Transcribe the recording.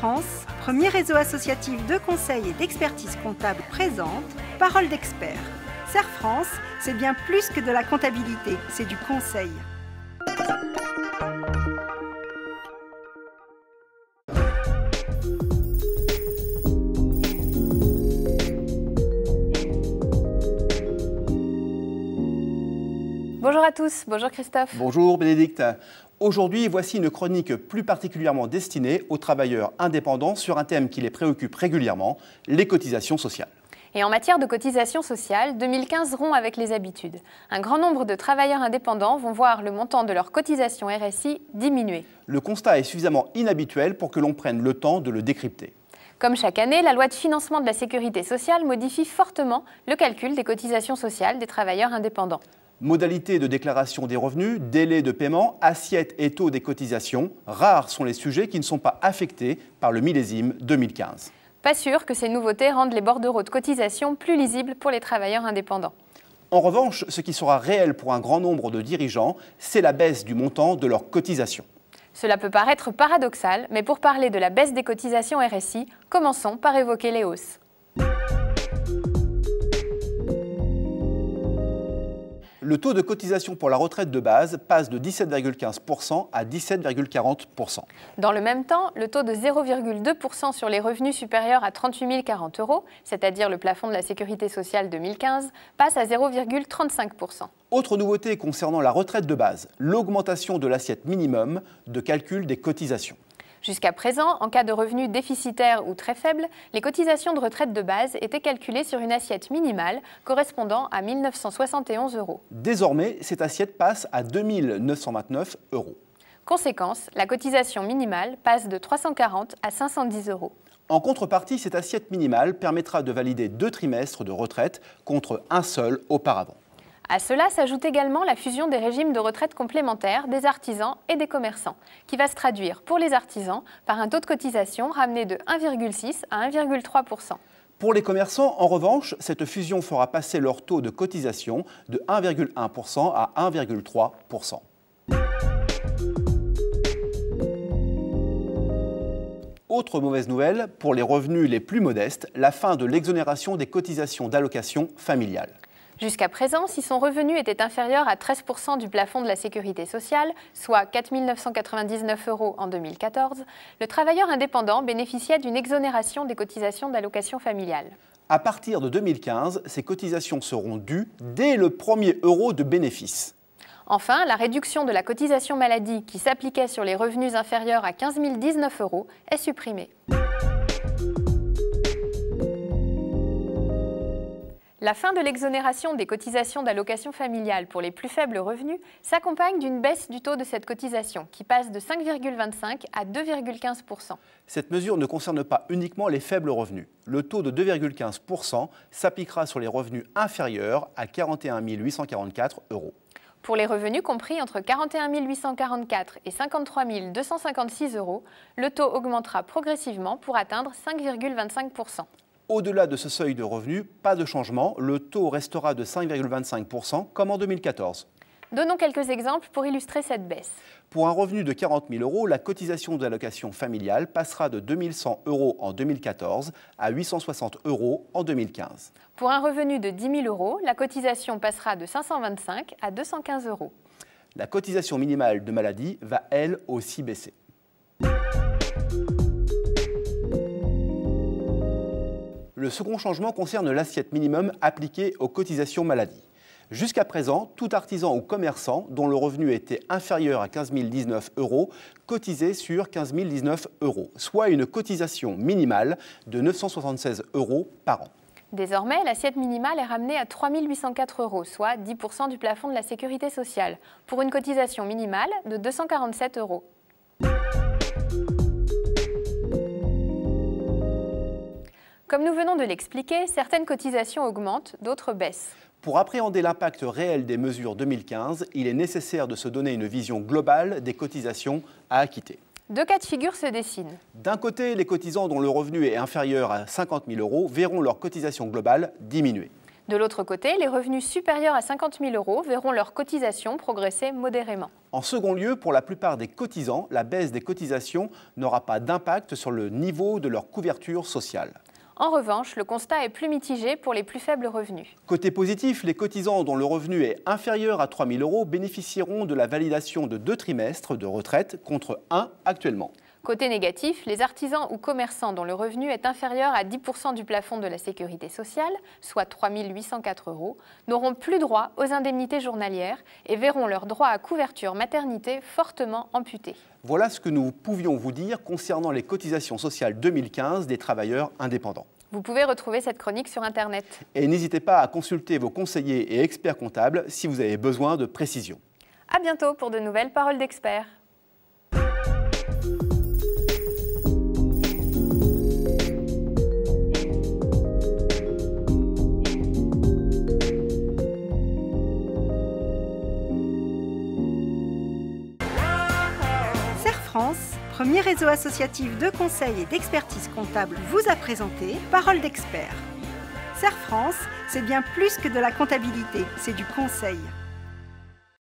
France, premier réseau associatif de conseil et d'expertise comptable présente Parole d'expert. Serre France, c'est bien plus que de la comptabilité, c'est du conseil. Bonjour à tous, bonjour Christophe. Bonjour Bénédicte. Aujourd'hui, voici une chronique plus particulièrement destinée aux travailleurs indépendants sur un thème qui les préoccupe régulièrement, les cotisations sociales. Et en matière de cotisations sociales, 2015 rompt avec les habitudes. Un grand nombre de travailleurs indépendants vont voir le montant de leur cotisation RSI diminuer. Le constat est suffisamment inhabituel pour que l'on prenne le temps de le décrypter. Comme chaque année, la loi de financement de la sécurité sociale modifie fortement le calcul des cotisations sociales des travailleurs indépendants. Modalités de déclaration des revenus, délais de paiement, assiettes et taux des cotisations, rares sont les sujets qui ne sont pas affectés par le millésime 2015. Pas sûr que ces nouveautés rendent les bordereaux de cotisation plus lisibles pour les travailleurs indépendants. En revanche, ce qui sera réel pour un grand nombre de dirigeants, c'est la baisse du montant de leurs cotisations. Cela peut paraître paradoxal, mais pour parler de la baisse des cotisations RSI, commençons par évoquer les hausses. Le taux de cotisation pour la retraite de base passe de 17,15% à 17,40%. Dans le même temps, le taux de 0,2% sur les revenus supérieurs à 38 040 €, c'est-à-dire le plafond de la sécurité sociale 2015, passe à 0,35%. Autre nouveauté concernant la retraite de base, l'augmentation de l'assiette minimum de calcul des cotisations. Jusqu'à présent, en cas de revenus déficitaires ou très faibles, les cotisations de retraite de base étaient calculées sur une assiette minimale correspondant à 1 971 €. Désormais, cette assiette passe à 2 929 €. Conséquence, la cotisation minimale passe de 340 à 510 €. En contrepartie, cette assiette minimale permettra de valider 2 trimestres de retraite contre un seul auparavant. À cela s'ajoute également la fusion des régimes de retraite complémentaires des artisans et des commerçants, qui va se traduire pour les artisans par un taux de cotisation ramené de 1,6 à 1,3%. Pour les commerçants, en revanche, cette fusion fera passer leur taux de cotisation de 1,1% à 1,3%. Autre mauvaise nouvelle, pour les revenus les plus modestes, la fin de l'exonération des cotisations d'allocation familiale. Jusqu'à présent, si son revenu était inférieur à 13% du plafond de la sécurité sociale, soit 4 999 € en 2014, le travailleur indépendant bénéficiait d'une exonération des cotisations d'allocation familiale. À partir de 2015, ces cotisations seront dues dès le premier euro de bénéfice. Enfin, la réduction de la cotisation maladie qui s'appliquait sur les revenus inférieurs à 15 019 € est supprimée. La fin de l'exonération des cotisations d'allocation familiale pour les plus faibles revenus s'accompagne d'une baisse du taux de cette cotisation qui passe de 5,25 à 2,15%. Cette mesure ne concerne pas uniquement les faibles revenus. Le taux de 2,15% s'appliquera sur les revenus inférieurs à 41 844 €. Pour les revenus compris entre 41 844 et 53 256 €, le taux augmentera progressivement pour atteindre 5,25%. Au-delà de ce seuil de revenus, pas de changement, le taux restera de 5,25% comme en 2014. Donnons quelques exemples pour illustrer cette baisse. Pour un revenu de 40 000 €, la cotisation d'allocation familiale passera de 2 100 € en 2014 à 860 € en 2015. Pour un revenu de 10 000 €, la cotisation passera de 525 à 215 €. La cotisation minimale de maladie va, elle, aussi baisser. Le second changement concerne l'assiette minimum appliquée aux cotisations maladie. Jusqu'à présent, tout artisan ou commerçant dont le revenu était inférieur à 15 019 € cotisait sur 15 019 €, soit une cotisation minimale de 976 € par an. Désormais, l'assiette minimale est ramenée à 3 804 €, soit 10% du plafond de la sécurité sociale, pour une cotisation minimale de 247 €. Comme nous venons de l'expliquer, certaines cotisations augmentent, d'autres baissent. Pour appréhender l'impact réel des mesures 2015, il est nécessaire de se donner une vision globale des cotisations à acquitter. Deux cas de figure se dessinent. D'un côté, les cotisants dont le revenu est inférieur à 50 000 € verront leur cotisation globale diminuer. De l'autre côté, les revenus supérieurs à 50 000 € verront leurs cotisations progresser modérément. En second lieu, pour la plupart des cotisants, la baisse des cotisations n'aura pas d'impact sur le niveau de leur couverture sociale. En revanche, le constat est plus mitigé pour les plus faibles revenus. Côté positif, les cotisants dont le revenu est inférieur à 3 000 € bénéficieront de la validation de 2 trimestres de retraite contre 1 actuellement. Côté négatif, les artisans ou commerçants dont le revenu est inférieur à 10% du plafond de la sécurité sociale, soit 3 804 €, n'auront plus droit aux indemnités journalières et verront leur droit à couverture maternité fortement amputé. Voilà ce que nous pouvions vous dire concernant les cotisations sociales 2015 des travailleurs indépendants. Vous pouvez retrouver cette chronique sur Internet. Et n'hésitez pas à consulter vos conseillers et experts comptables si vous avez besoin de précisions. À bientôt pour de nouvelles paroles d'experts. France, premier réseau associatif de conseil et d'expertise comptable, vous a présenté Parole d'expert. Serre France, c'est bien plus que de la comptabilité, c'est du conseil.